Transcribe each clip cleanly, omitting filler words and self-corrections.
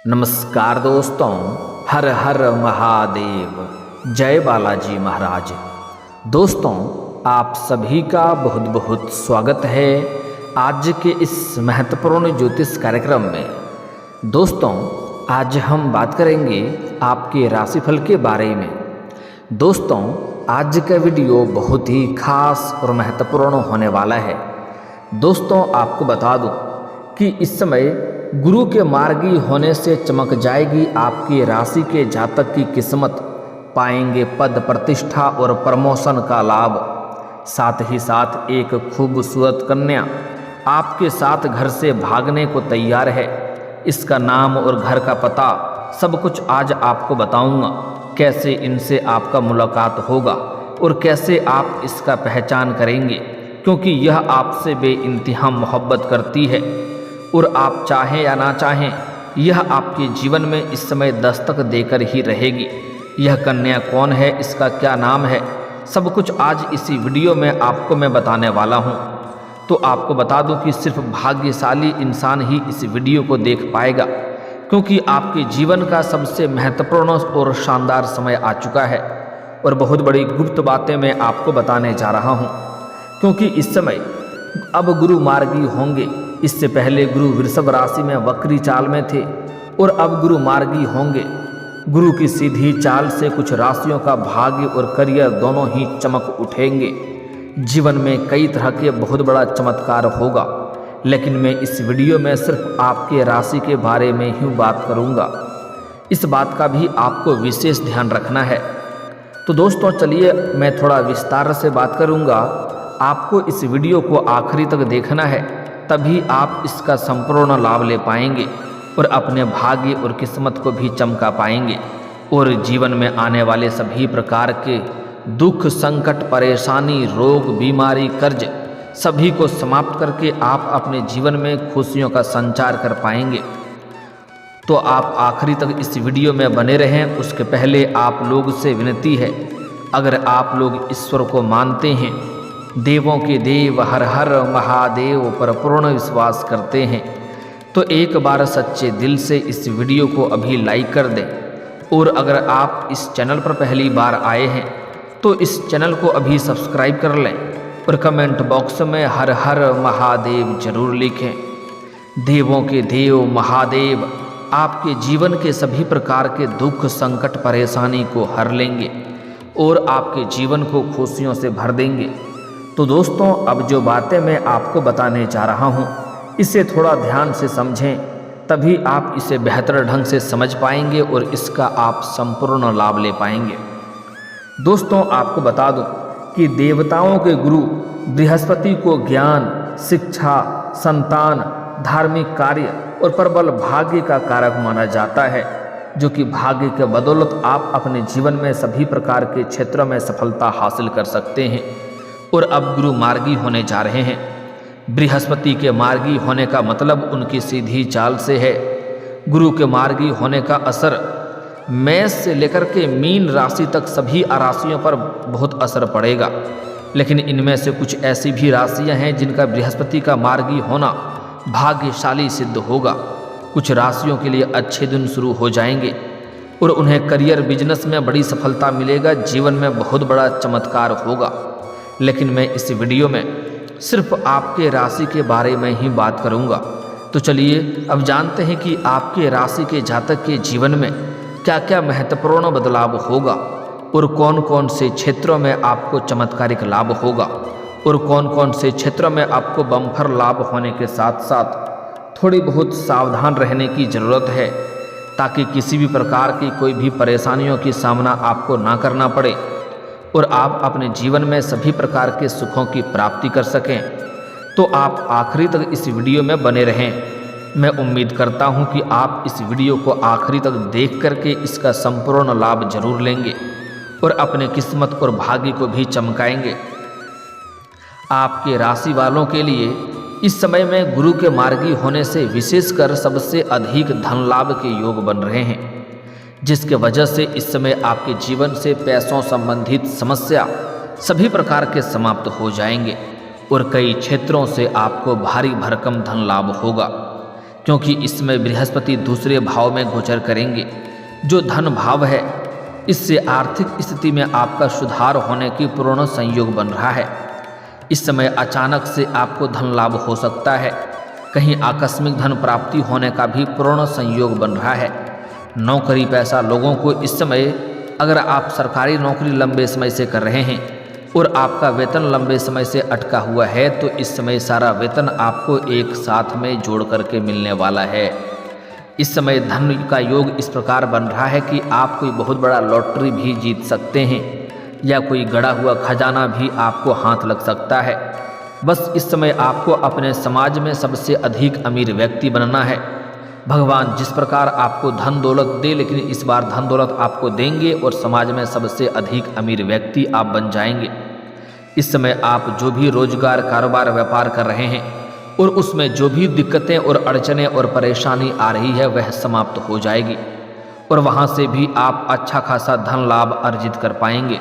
नमस्कार दोस्तों, हर हर महादेव, जय बालाजी महाराज। दोस्तों, आप सभी का बहुत बहुत स्वागत है आज के इस महत्वपूर्ण ज्योतिष कार्यक्रम में। दोस्तों, आज हम बात करेंगे आपके राशिफल के बारे में। दोस्तों, आज का वीडियो बहुत ही खास और महत्वपूर्ण होने वाला है। दोस्तों, आपको बता दूं कि इस समय गुरु के मार्गी होने से चमक जाएगी आपकी राशि के जातक की किस्मत। पाएंगे पद प्रतिष्ठा और प्रमोशन का लाभ। साथ ही साथ एक खूबसूरत कन्या आपके साथ घर से भागने को तैयार है। इसका नाम और घर का पता सब कुछ आज आपको बताऊंगा। कैसे इनसे आपका मुलाकात होगा और कैसे आप इसका पहचान करेंगे, क्योंकि यह आपसे बेइंतहा मोहब्बत करती है और आप चाहें या ना चाहें यह आपके जीवन में इस समय दस्तक देकर ही रहेगी। यह कन्या कौन है, इसका क्या नाम है, सब कुछ आज इसी वीडियो में आपको मैं बताने वाला हूं। तो आपको बता दूं कि सिर्फ भाग्यशाली इंसान ही इस वीडियो को देख पाएगा, क्योंकि आपके जीवन का सबसे महत्वपूर्ण और शानदार समय आ चुका है और बहुत बड़ी गुप्त बातें मैं आपको बताने जा रहा हूँ। क्योंकि इस समय अब गुरु मार्गी होंगे। इससे पहले गुरु वृषभ राशि में वक्री चाल में थे और अब गुरु मार्गी होंगे। गुरु की सीधी चाल से कुछ राशियों का भाग्य और करियर दोनों ही चमक उठेंगे। जीवन में कई तरह के बहुत बड़ा चमत्कार होगा, लेकिन मैं इस वीडियो में सिर्फ आपके राशि के बारे में ही बात करूंगा। इस बात का भी आपको विशेष ध्यान रखना है। तो दोस्तों, चलिए मैं थोड़ा विस्तार से बात करूंगा। आपको इस वीडियो को आखिरी तक देखना है, तभी आप इसका संपूर्ण लाभ ले पाएंगे और अपने भाग्य और किस्मत को भी चमका पाएंगे और जीवन में आने वाले सभी प्रकार के दुख, संकट, परेशानी, रोग, बीमारी, कर्ज सभी को समाप्त करके आप अपने जीवन में खुशियों का संचार कर पाएंगे। तो आप आखिरी तक इस वीडियो में बने रहें। उसके पहले आप लोग से विनती है, अगर आप लोग ईश्वर को मानते हैं, देवों के देव हर हर महादेव पर पूर्ण विश्वास करते हैं, तो एक बार सच्चे दिल से इस वीडियो को अभी लाइक कर दें। और अगर आप इस चैनल पर पहली बार आए हैं तो इस चैनल को अभी सब्सक्राइब कर लें और कमेंट बॉक्स में हर हर महादेव जरूर लिखें। देवों के देव महादेव आपके जीवन के सभी प्रकार के दुख, संकट, परेशानी को हर लेंगे और आपके जीवन को खुशियों से भर देंगे। तो दोस्तों, अब जो बातें मैं आपको बताने जा रहा हूँ, इसे थोड़ा ध्यान से समझें, तभी आप इसे बेहतर ढंग से समझ पाएंगे और इसका आप संपूर्ण लाभ ले पाएंगे। दोस्तों, आपको बता दूं कि देवताओं के गुरु बृहस्पति को ज्ञान, शिक्षा, संतान, धार्मिक कार्य और प्रबल भाग्य का कारक माना जाता है, जो कि भाग्य के बदौलत आप अपने जीवन में सभी प्रकार के क्षेत्रों में सफलता हासिल कर सकते हैं। और अब गुरु मार्गी होने जा रहे हैं। बृहस्पति के मार्गी होने का मतलब उनकी सीधी चाल से है। गुरु के मार्गी होने का असर मेष से लेकर के मीन राशि तक सभी राशियों पर बहुत असर पड़ेगा, लेकिन इनमें से कुछ ऐसी भी राशियां हैं जिनका बृहस्पति का मार्गी होना भाग्यशाली सिद्ध होगा। कुछ राशियों के लिए अच्छे दिन शुरू हो जाएंगे और उन्हें करियर, बिजनेस में बड़ी सफलता मिलेगा। जीवन में बहुत बड़ा चमत्कार होगा, लेकिन मैं इस वीडियो में सिर्फ आपके राशि के बारे में ही बात करूंगा। तो चलिए अब जानते हैं कि आपके राशि के जातक के जीवन में क्या क्या महत्वपूर्ण बदलाव होगा और कौन कौन से क्षेत्रों में आपको चमत्कारिक लाभ होगा और कौन कौन से क्षेत्रों में आपको बम्पर लाभ होने के साथ साथ थोड़ी बहुत सावधान रहने की ज़रूरत है, ताकि किसी भी प्रकार की कोई भी परेशानियों की सामना आपको ना करना पड़े और आप अपने जीवन में सभी प्रकार के सुखों की प्राप्ति कर सकें। तो आप आखिरी तक इस वीडियो में बने रहें। मैं उम्मीद करता हूं कि आप इस वीडियो को आखिरी तक देख करके इसका संपूर्ण लाभ जरूर लेंगे और अपने किस्मत और भाग्य को भी चमकाएंगे। आपके राशि वालों के लिए इस समय में गुरु के मार्गी होने से विशेषकर सबसे अधिक धन लाभ के योग बन रहे हैं, जिसके वजह से इस समय आपके जीवन से पैसों संबंधित समस्या सभी प्रकार के समाप्त हो जाएंगे और कई क्षेत्रों से आपको भारी भरकम धन लाभ होगा। क्योंकि इसमें बृहस्पति दूसरे भाव में गोचर करेंगे जो धन भाव है। इससे आर्थिक स्थिति में आपका सुधार होने की पूर्ण संयोग बन रहा है। इस समय अचानक से आपको धन लाभ हो सकता है। कहीं आकस्मिक धन प्राप्ति होने का भी पूर्ण संयोग बन रहा है। नौकरी पैसा लोगों को इस समय, अगर आप सरकारी नौकरी लंबे समय से कर रहे हैं और आपका वेतन लंबे समय से अटका हुआ है, तो इस समय सारा वेतन आपको एक साथ में जोड़ करके मिलने वाला है। इस समय धन का योग इस प्रकार बन रहा है कि आप कोई बहुत बड़ा लॉटरी भी जीत सकते हैं या कोई गड़ा हुआ खजाना भी आपको हाथ लग सकता है। बस इस समय आपको अपने समाज में सबसे अधिक अमीर व्यक्ति बनना है। भगवान जिस प्रकार आपको धन दौलत दे, लेकिन इस बार धन दौलत आपको देंगे और समाज में सबसे अधिक अमीर व्यक्ति आप बन जाएंगे। इस समय आप जो भी रोजगार, कारोबार, व्यापार कर रहे हैं और उसमें जो भी दिक्कतें और अड़चनें और परेशानी आ रही है वह समाप्त हो जाएगी और वहाँ से भी आप अच्छा खासा धन लाभ अर्जित कर पाएंगे।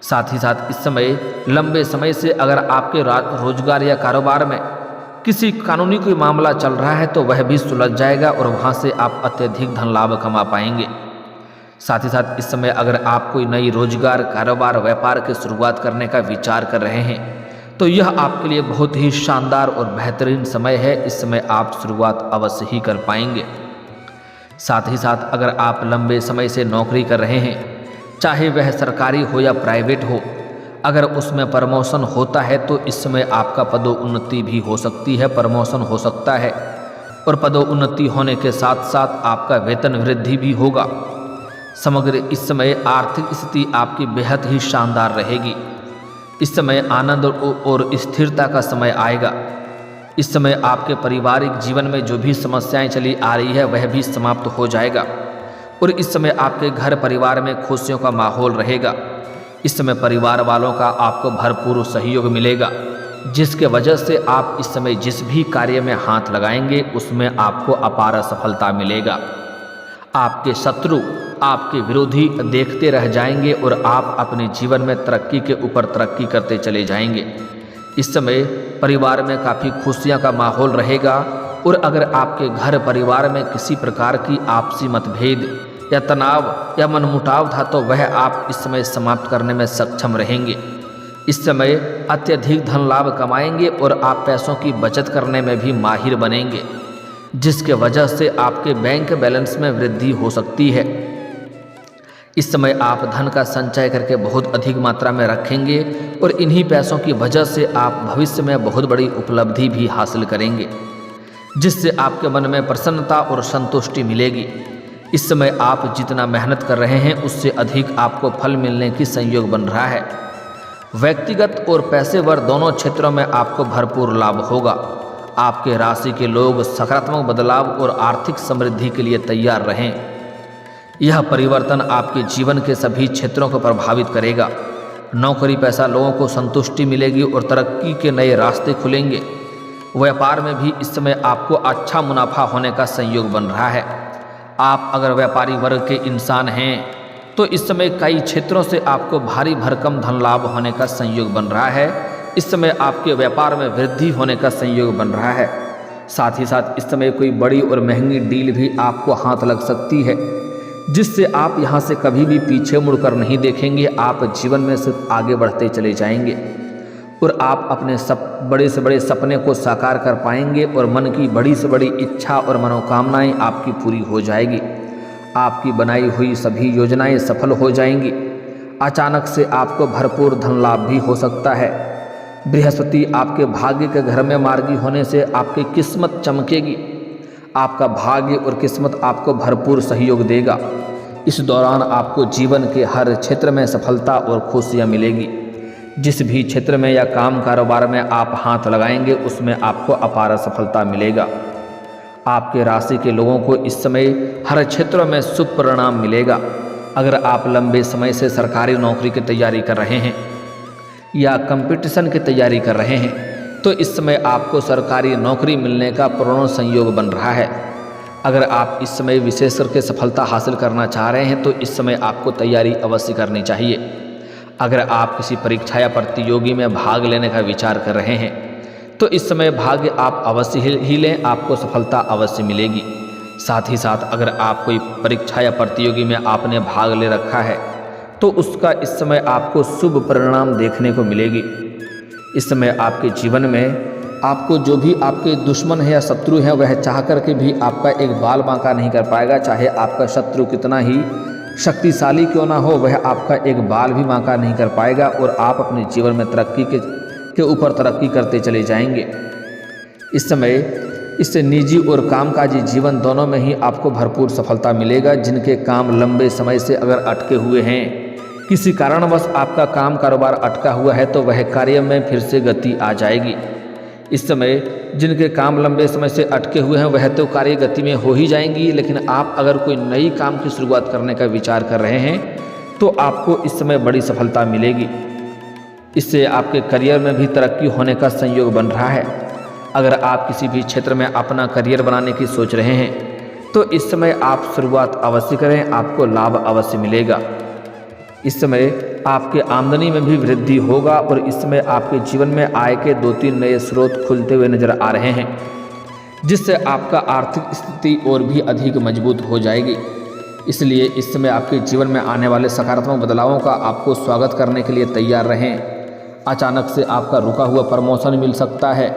साथ ही साथ इस समय लंबे समय से अगर आपके रोजगार या कारोबार में किसी कानूनी कोई मामला चल रहा है तो वह भी सुलझ जाएगा और वहाँ से आप अत्यधिक धन लाभ कमा पाएंगे। साथ ही साथ इस समय अगर आप कोई नई रोजगार, कारोबार, व्यापार की शुरुआत करने का विचार कर रहे हैं तो यह आपके लिए बहुत ही शानदार और बेहतरीन समय है। इस समय आप शुरुआत अवश्य ही कर पाएंगे। साथ ही साथ अगर आप लंबे समय से नौकरी कर रहे हैं, चाहे वह सरकारी हो या प्राइवेट हो, अगर उसमें प्रमोशन होता है तो इस समय आपका पदोन्नति भी हो सकती है, प्रमोशन हो सकता है और पदोन्नति होने के साथ साथ आपका वेतन वृद्धि भी होगा। समग्र इस समय आर्थिक स्थिति आपकी बेहद ही शानदार रहेगी। इस समय आनंद और स्थिरता का समय आएगा। इस समय आपके पारिवारिक जीवन में जो भी समस्याएं चली आ रही है वह भी समाप्त हो जाएगा और इस समय आपके घर परिवार में खुशियों का माहौल रहेगा। इस समय परिवार वालों का आपको भरपूर सहयोग मिलेगा, जिसके वजह से आप इस समय जिस भी कार्य में हाथ लगाएंगे उसमें आपको अपार सफलता मिलेगा। आपके शत्रु, आपके विरोधी देखते रह जाएंगे और आप अपने जीवन में तरक्की के ऊपर तरक्की करते चले जाएंगे। इस समय परिवार में काफ़ी खुशियां का माहौल रहेगा और अगर आपके घर परिवार में किसी प्रकार की आपसी मतभेद या तनाव या मनमुटाव था तो वह आप इस समय समाप्त करने में सक्षम रहेंगे। इस समय अत्यधिक धन लाभ कमाएंगे और आप पैसों की बचत करने में भी माहिर बनेंगे, जिसके वजह से आपके बैंक बैलेंस में वृद्धि हो सकती है। इस समय आप धन का संचय करके बहुत अधिक मात्रा में रखेंगे और इन्हीं पैसों की वजह से आप भविष्य में बहुत बड़ी उपलब्धि भी हासिल करेंगे, जिससे आपके मन में प्रसन्नता और संतुष्टि मिलेगी। इस समय आप जितना मेहनत कर रहे हैं उससे अधिक आपको फल मिलने की संयोग बन रहा है। व्यक्तिगत और पेशेवर दोनों क्षेत्रों में आपको भरपूर लाभ होगा। आपके राशि के लोग सकारात्मक बदलाव और आर्थिक समृद्धि के लिए तैयार रहें। यह परिवर्तन आपके जीवन के सभी क्षेत्रों को प्रभावित करेगा। नौकरी पैसा लोगों को संतुष्टि मिलेगी और तरक्की के नए रास्ते खुलेंगे। व्यापार में भी इस समय आपको अच्छा मुनाफा होने का संयोग बन रहा है। आप अगर व्यापारी वर्ग के इंसान हैं तो इस समय कई क्षेत्रों से आपको भारी भरकम धन लाभ होने का संयोग बन रहा है। इस समय आपके व्यापार में वृद्धि होने का संयोग बन रहा है। साथ ही साथ इस समय कोई बड़ी और महंगी डील भी आपको हाथ लग सकती है, जिससे आप यहाँ से कभी भी पीछे मुड़कर नहीं देखेंगे। आप जीवन में सिर्फ आगे बढ़ते चले जाएंगे और आप अपने बड़े से बड़े सपने को साकार कर पाएंगे और मन की बड़ी से बड़ी इच्छा और मनोकामनाएं आपकी पूरी हो जाएगी। आपकी बनाई हुई सभी योजनाएं सफल हो जाएंगी। अचानक से आपको भरपूर धन लाभ भी हो सकता है। बृहस्पति आपके भाग्य के घर में मार्गी होने से आपकी किस्मत चमकेगी। आपका भाग्य और किस्मत आपको भरपूर सहयोग देगा। इस दौरान आपको जीवन के हर क्षेत्र में सफलता और खुशियाँ मिलेगी। जिस भी क्षेत्र में या काम कारोबार में आप हाथ लगाएंगे उसमें आपको अपार सफलता मिलेगा। आपके राशि के लोगों को इस समय हर क्षेत्रों में शुभ परिणाम मिलेगा। अगर आप लंबे समय से सरकारी नौकरी की तैयारी कर रहे हैं या कंपटीशन की तैयारी कर रहे हैं तो इस समय आपको सरकारी नौकरी मिलने का पूर्ण संयोग बन रहा है। अगर आप इस समय विशेष करके सफलता हासिल करना चाह रहे हैं तो इस समय आपको तैयारी अवश्य करनी चाहिए। अगर आप किसी परीक्षा या प्रतियोगी में भाग लेने का विचार कर रहे हैं तो इस समय भाग्य आप अवश्य ही लें, आपको सफलता अवश्य मिलेगी। साथ ही साथ अगर आप कोई परीक्षा या प्रतियोगी में आपने भाग ले रखा है तो उसका इस समय आपको शुभ परिणाम देखने को मिलेगी। इस समय आपके जीवन में आपको जो भी आपके दुश्मन है या शत्रु है वह चाह करके भी आपका एक बाल बांका नहीं कर पाएगा। चाहे आपका शत्रु कितना ही शक्तिशाली क्यों ना हो, वह आपका एक बाल भी बांका नहीं कर पाएगा और आप अपने जीवन में तरक्की के ऊपर तरक्की करते चले जाएंगे। इस समय इससे निजी और कामकाजी जीवन दोनों में ही आपको भरपूर सफलता मिलेगा। जिनके काम लंबे समय से अगर अटके हुए हैं, किसी कारणवश आपका काम कारोबार अटका हुआ है तो वह कार्य में फिर से गति आ जाएगी। इस समय जिनके काम लंबे समय से अटके हुए हैं वह तो कार्य गति में हो ही जाएंगी, लेकिन आप अगर कोई नई काम की शुरुआत करने का विचार कर रहे हैं तो आपको इस समय बड़ी सफलता मिलेगी। इससे आपके करियर में भी तरक्की होने का संयोग बन रहा है। अगर आप किसी भी क्षेत्र में अपना करियर बनाने की सोच रहे हैं तो इस समय आप शुरुआत अवश्य करें, आपको लाभ अवश्य मिलेगा। इस समय आपके आमदनी में भी वृद्धि होगा और इस समय आपके जीवन में आय के 2-3 नए स्रोत खुलते हुए नजर आ रहे हैं, जिससे आपका आर्थिक स्थिति और भी अधिक मजबूत हो जाएगी। इसलिए इस समय आपके जीवन में आने वाले सकारात्मक बदलावों का आपको स्वागत करने के लिए तैयार रहें। अचानक से आपका रुका हुआ प्रमोशन मिल सकता है,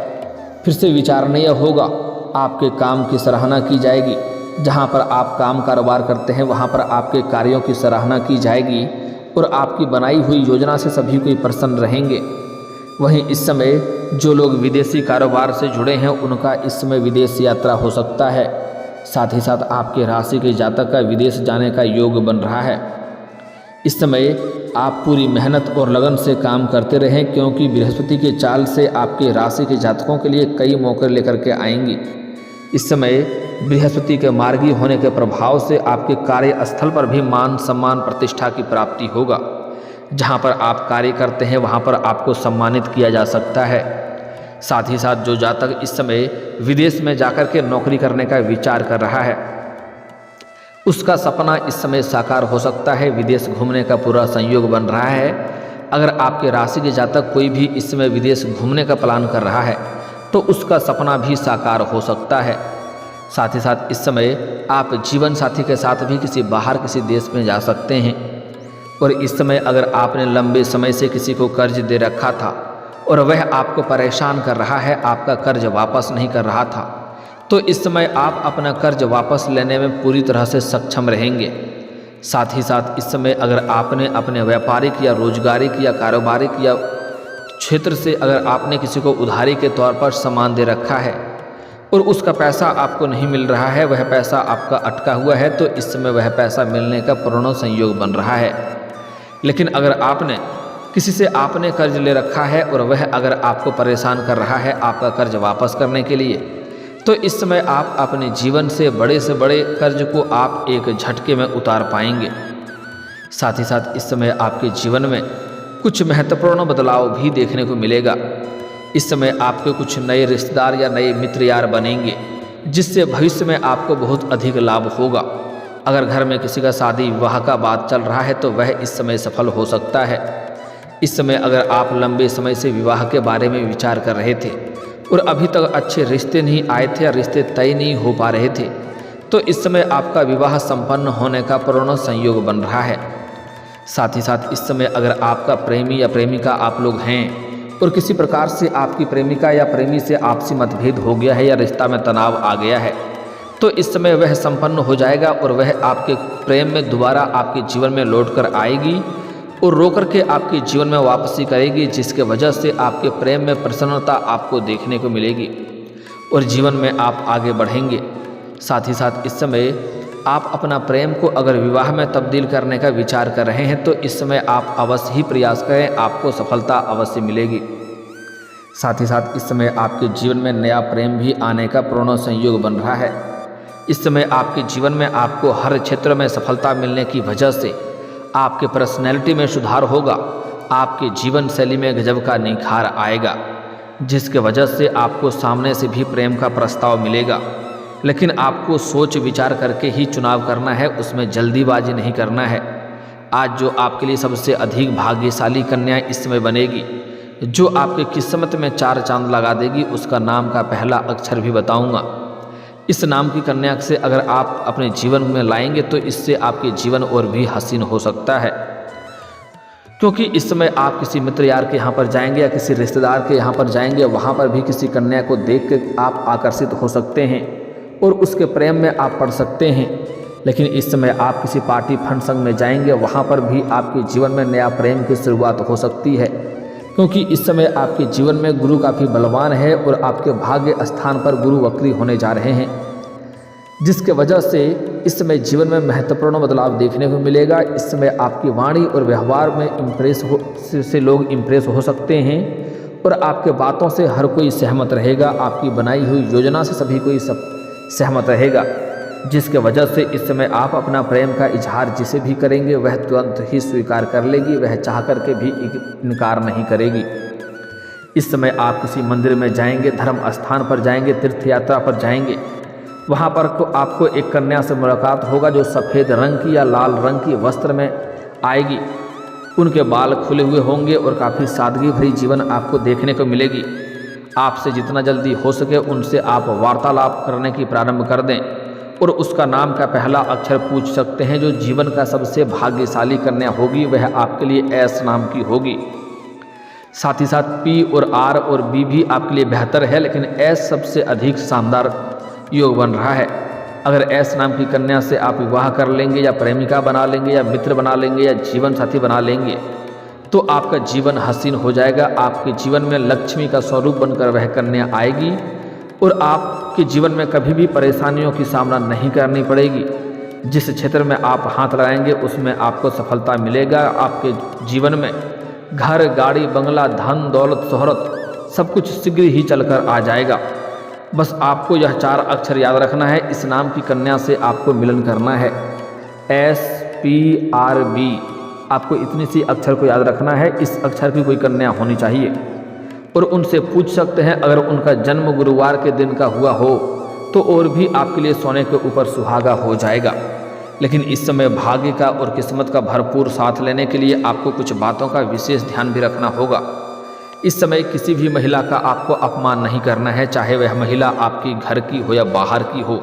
फिर से विचारणीय होगा, आपके काम की सराहना की जाएगी। जहाँ पर आप काम कारोबार करते हैं वहाँ पर आपके कार्यों की सराहना की जाएगी और आपकी बनाई हुई योजना से सभी कोई प्रसन्न रहेंगे। वहीं इस समय जो लोग विदेशी कारोबार से जुड़े हैं उनका इस समय विदेश यात्रा हो सकता है। साथ ही साथ आपके राशि के जातक का विदेश जाने का योग बन रहा है। इस समय आप पूरी मेहनत और लगन से काम करते रहें, क्योंकि बृहस्पति के चाल से आपके राशि के जातकों के लिए कई मौके लेकर के आएंगी। इस समय बृहस्पति के मार्गी होने के प्रभाव से आपके कार्यस्थल पर भी मान सम्मान प्रतिष्ठा की प्राप्ति होगा। जहां पर आप कार्य करते हैं वहां पर आपको सम्मानित किया जा सकता है। साथ ही साथ जो जातक इस समय विदेश में जाकर के नौकरी करने का विचार कर रहा है उसका सपना इस समय साकार हो सकता है। विदेश घूमने का पूरा संयोग बन रहा है। अगर आपके राशि के जातक कोई भी इस समय विदेश घूमने का प्लान कर रहा है तो उसका सपना भी साकार हो सकता है। साथ ही साथ इस समय आप जीवन साथी के साथ भी किसी देश में जा सकते हैं। और इस समय अगर आपने लंबे समय से किसी को कर्ज दे रखा था और वह आपको परेशान कर रहा है, आपका कर्ज वापस नहीं कर रहा था, तो इस समय आप अपना कर्ज वापस लेने में पूरी तरह से सक्षम रहेंगे। साथ ही साथ इस समय अगर आपने अपने व्यापारिक या रोजगारिक या कारोबारिक या क्षेत्र से अगर आपने किसी को उधारी के तौर पर सामान दे रखा है और उसका पैसा आपको नहीं मिल रहा है, वह पैसा आपका अटका हुआ है, तो इस समय वह पैसा मिलने का पूर्ण संयोग बन रहा है। लेकिन अगर आपने किसी से आपने कर्ज ले रखा है और वह अगर आपको परेशान कर रहा है आपका कर्ज वापस करने के लिए, तो इस समय आप अपने जीवन से बड़े कर्ज को आप एक झटके में उतार पाएंगे। साथ ही साथ इस समय आपके जीवन में कुछ महत्वपूर्ण बदलाव भी देखने को मिलेगा। इस समय आपके कुछ नए रिश्तेदार या नए मित्र यार बनेंगे, जिससे भविष्य में आपको बहुत अधिक लाभ होगा। अगर घर में किसी का शादी विवाह का बात चल रहा है तो वह इस समय सफल हो सकता है। इस समय अगर आप लंबे समय से विवाह के बारे में विचार कर रहे थे और अभी तक अच्छे रिश्ते नहीं आए थे या रिश्ते तय नहीं हो पा रहे थे, तो इस समय आपका विवाह संपन्न होने का पूर्ण संयोग बन रहा है। साथ ही साथ इस समय अगर आपका प्रेमी या प्रेमिका आप लोग हैं और किसी प्रकार से आपकी प्रेमिका या प्रेमी से आपसी मतभेद हो गया है या रिश्ता में तनाव आ गया है, तो इस समय वह संपन्न हो जाएगा और वह आपके प्रेम में दोबारा आपके जीवन में लौट कर आएगी और रो करके आपके जीवन में वापसी करेगी, जिसके वजह से आपके प्रेम में प्रसन्नता आपको देखने को मिलेगी और जीवन में आप आगे बढ़ेंगे। साथ ही साथ इस समय आप अपना प्रेम को अगर विवाह में तब्दील करने का विचार कर रहे हैं तो इस समय आप अवश्य ही प्रयास करें, आपको सफलता अवश्य मिलेगी। साथ ही साथ इस समय आपके जीवन में नया प्रेम भी आने का पूर्ण संयोग बन रहा है। इस समय आपके जीवन में आपको हर क्षेत्र में सफलता मिलने की वजह से आपके पर्सनैलिटी में सुधार होगा, आपके जीवन शैली में गजब का निखार आएगा, जिसके वजह से आपको सामने से भी प्रेम का प्रस्ताव मिलेगा। लेकिन आपको सोच विचार करके ही चुनाव करना है, उसमें जल्दीबाजी नहीं करना है। आज जो आपके लिए सबसे अधिक भाग्यशाली कन्या इस समय बनेगी जो आपके किस्मत में 4 चांद लगा देगी, उसका नाम का पहला अक्षर भी बताऊंगा। इस नाम की कन्या से अगर आप अपने जीवन में लाएंगे तो इससे आपके जीवन और भी हसीन हो सकता है, क्योंकि इस समय आप किसी मित्र यार के यहाँ पर जाएंगे या किसी रिश्तेदार के यहाँ पर जाएंगे, वहाँ पर भी किसी कन्या को देख के आप आकर्षित हो सकते हैं और उसके प्रेम में आप पड़ सकते हैं। लेकिन इस समय आप किसी पार्टी फंक्शन में जाएंगे, वहाँ पर भी आपके जीवन में नया प्रेम की शुरुआत हो सकती है, क्योंकि इस समय आपके जीवन में गुरु काफ़ी बलवान है और आपके भाग्य स्थान पर गुरु वक्री होने जा रहे हैं, जिसके वजह से इस समय जीवन में महत्वपूर्ण बदलाव देखने को मिलेगा। इस समय आपकी वाणी और व्यवहार में से लोग इम्प्रेस हो सकते हैं और आपके बातों से हर कोई सहमत रहेगा। आपकी बनाई हुई योजना से सभी कोई सहमत रहेगा, जिसके वजह से इस समय आप अपना प्रेम का इजहार जिसे भी करेंगे वह तुरंत ही स्वीकार कर लेगी, वह चाह करके भी इनकार नहीं करेगी। इस समय आप किसी मंदिर में जाएंगे, धर्म स्थान पर जाएंगे, तीर्थ यात्रा पर जाएंगे, वहाँ पर तो आपको एक कन्या से मुलाकात होगा जो सफ़ेद रंग की या लाल रंग की वस्त्र में आएगी। उनके बाल खुले हुए होंगे और काफ़ी सादगी भरी जीवन आपको देखने को मिलेगी। आपसे जितना जल्दी हो सके उनसे आप वार्तालाप करने की प्रारंभ कर दें और उसका नाम का पहला अक्षर पूछ सकते हैं। जो जीवन का सबसे भाग्यशाली कन्या होगी वह आपके लिए एस नाम की होगी। साथ ही साथ पी और आर और बी भी आपके लिए बेहतर है, लेकिन एस सबसे अधिक शानदार योग बन रहा है। अगर एस नाम की कन्या से आप विवाह कर लेंगे या प्रेमिका बना लेंगे या मित्र बना लेंगे या जीवन साथी बना लेंगे तो आपका जीवन हसीन हो जाएगा। आपके जीवन में लक्ष्मी का स्वरूप बनकर वह कन्या आएगी और आपके जीवन में कभी भी परेशानियों की सामना नहीं करनी पड़ेगी। जिस क्षेत्र में आप हाथ लगाएंगे उसमें आपको सफलता मिलेगा। आपके जीवन में घर, गाड़ी, बंगला, धन, दौलत, शोहरत सब कुछ शीघ्र ही चलकर आ जाएगा। बस आपको यह 4 अक्षर याद रखना है। इस नाम की कन्या से आपको मिलन करना है, SPRB। आपको इतनी सी अक्षर को याद रखना है। इस अक्षर की कोई कन्या होनी चाहिए और उनसे पूछ सकते हैं। अगर उनका जन्म गुरुवार के दिन का हुआ हो तो और भी आपके लिए सोने के ऊपर सुहागा हो जाएगा। लेकिन इस समय भाग्य का और किस्मत का भरपूर साथ लेने के लिए आपको कुछ बातों का विशेष ध्यान भी रखना होगा। इस समय किसी भी महिला का आपको अपमान नहीं करना है, चाहे वह महिला आपकी घर की हो या बाहर की हो।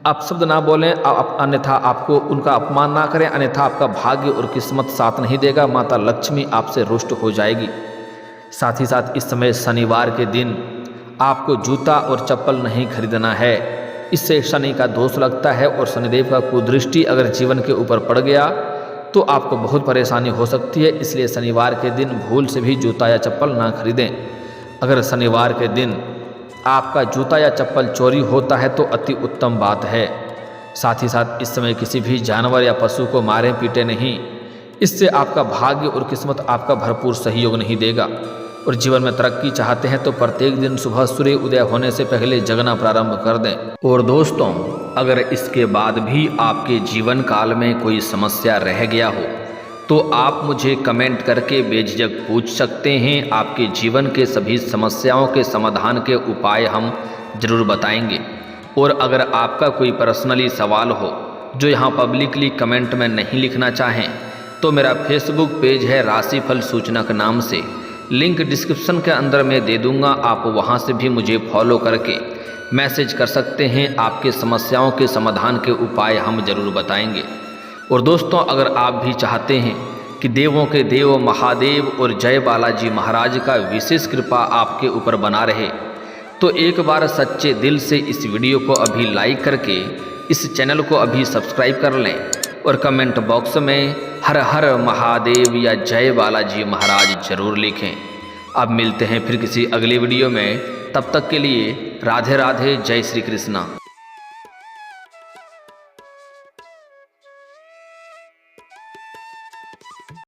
आप शब्द ना बोलें, अन्यथा आपको उनका अपमान ना करें, अन्यथा आपका भाग्य और किस्मत साथ नहीं देगा। माता लक्ष्मी आपसे रुष्ट हो जाएगी। साथ ही साथ इस समय शनिवार के दिन आपको जूता और चप्पल नहीं खरीदना है। इससे शनि का दोष लगता है और शनिदेव का कुदृष्टि अगर जीवन के ऊपर पड़ गया तो आपको बहुत परेशानी हो सकती है। इसलिए शनिवार के दिन भूल से भी जूता या चप्पल ना खरीदें। अगर शनिवार के दिन आपका जूता या चप्पल चोरी होता है तो अति उत्तम बात है। साथ ही साथ इस समय किसी भी जानवर या पशु को मारें पीटे नहीं, इससे आपका भाग्य और किस्मत आपका भरपूर सहयोग नहीं देगा। और जीवन में तरक्की चाहते हैं तो प्रत्येक दिन सुबह सूर्य उदय होने से पहले जगना प्रारंभ कर दें। और दोस्तों, अगर इसके बाद भी आपके जीवन काल में कोई समस्या रह गया हो तो आप मुझे कमेंट करके बेझिझक पूछ सकते हैं। आपके जीवन के सभी समस्याओं के समाधान के उपाय हम जरूर बताएंगे। और अगर आपका कोई पर्सनली सवाल हो जो यहाँ पब्लिकली कमेंट में नहीं लिखना चाहें तो मेरा फेसबुक पेज है राशिफल सूचनक नाम से, लिंक डिस्क्रिप्शन के अंदर मैं दे दूंगा। आप वहां से भी मुझे फॉलो करके मैसेज कर सकते हैं। आपके समस्याओं के समाधान के उपाय हम जरूर बताएंगे। और दोस्तों, अगर आप भी चाहते हैं कि देवों के देव महादेव और जय बालाजी महाराज का विशेष कृपा आपके ऊपर बना रहे तो एक बार सच्चे दिल से इस वीडियो को अभी लाइक करके इस चैनल को अभी सब्सक्राइब कर लें और कमेंट बॉक्स में हर हर महादेव या जय बालाजी महाराज जरूर लिखें। अब मिलते हैं फिर किसी अगले वीडियो में, तब तक के लिए राधे राधे, जय श्री कृष्णा।